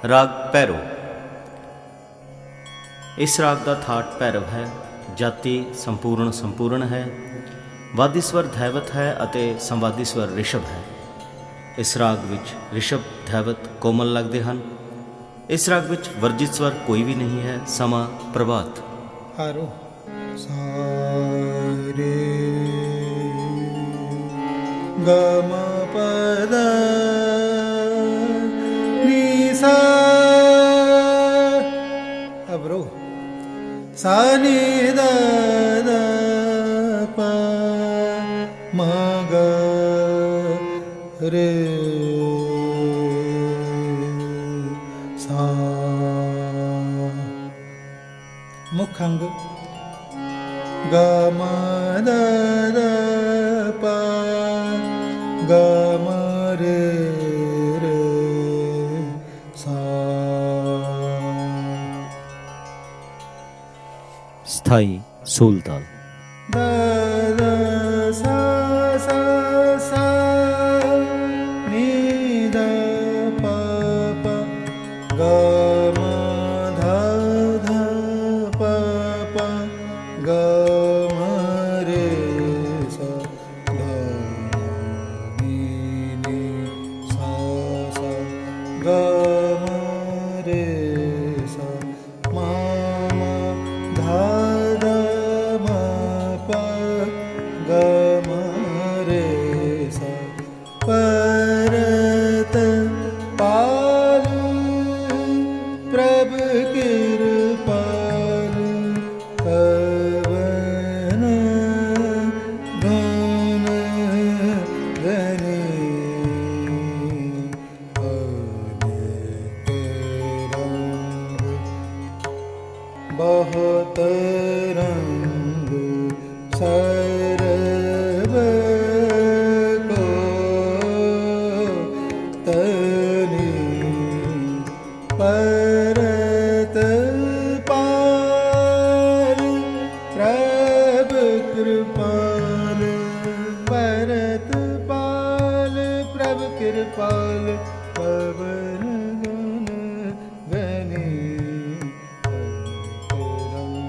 राग भैरो। इस राग का थाट भैरव है। जाति संपूर्ण संपूर्ण है। वादी स्वर धैवत है अते संवादी स्वर ऋषभ है। इस राग विच ऋषभ धैवत कोमल लगते हैं। इस राग विच वर्जित स्वर कोई भी नहीं है। समा प्रभात। हारो सारे गम पद निसा अब्रो सा नि द प म ग रे सा। मुखांग ग म द प ग म रे रे सा। स्थाई सूलताल। द द सा सा सा नि द प प ग म ध ध प प ग म रे सा ग नि नि सा सा ग म रे सा म म ध ध म प ग म रे सा। परत पाल प्रभ कृपाल कवन धन धनी अनेक रंग बहुत रंग सरब को तनी। परत पाल प्रभ कृपाल परत पाल प्रभ कृपाल पवन गुण गनी रंग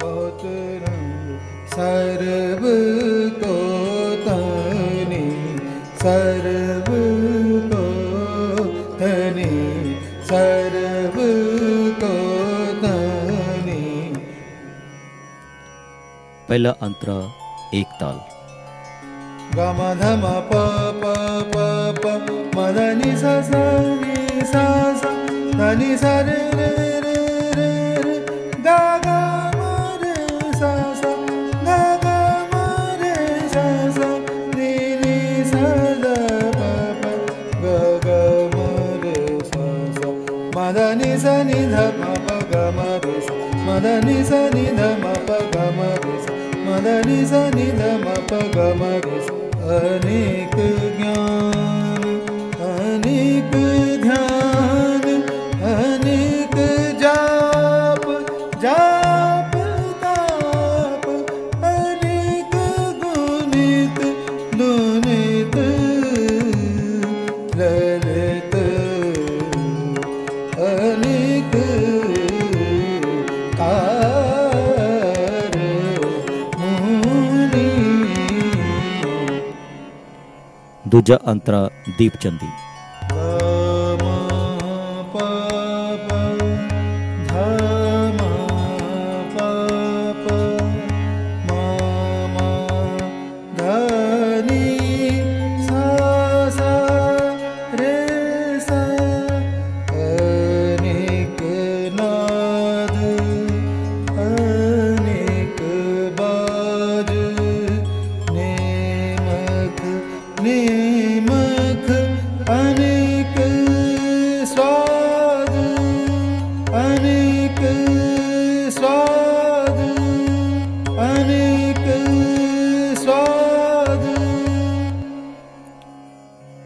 बहुत रंग सर्व को तनी सर्व को तनी सर्व को तनी। पहला अंतरा एक ताल। ग म ध म प प प प म ध नि सा सा नि सा सा ध नि सा रे रे रे रे रे ग ग म रे सा सा ग ग म रे सा सा नि नि सा द प प ग ग म रे सा सा म ध नि सा नि ध म प ग म रे सा म ध नि सा नि ध म प ग म रे सा म ध नि सा नि ध म प ग म रे सा। अनेक ज्ञान अनेक ध्यान अनेक जाप जाप ताप अनेक गुणित लुनित ललित अनेक कार मुनि। दूजा अंतरा दीपचंदी। ग म प प ध म प प म म ध नि सा सा रे सा। अनेक नाद अनेक बाज नेमक नेमक अनेक स्वाद अनेक स्वाद अनेक स्वाद।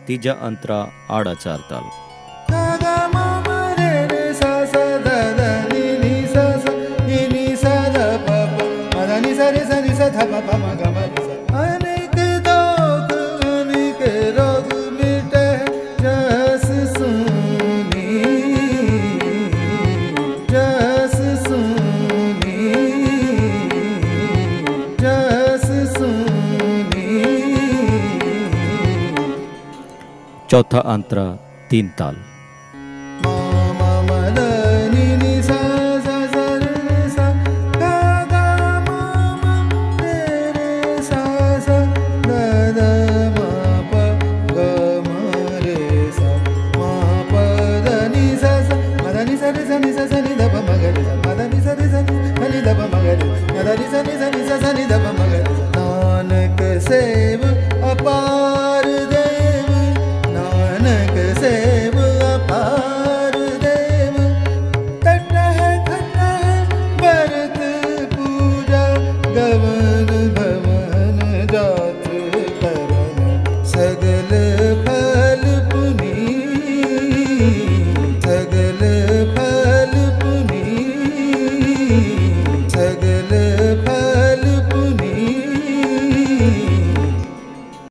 तीजा अंतरा आड़ा चार ताल। ग ग म म रे रे सा सा द द नि नि सा सा नि नि सा द प प म ध नि सा रे सा नि सा ध प प म ग म रे सा। अनेक दोख अनेक रोग मिटे जस सुनी चौथा अंतरा 3 ताल।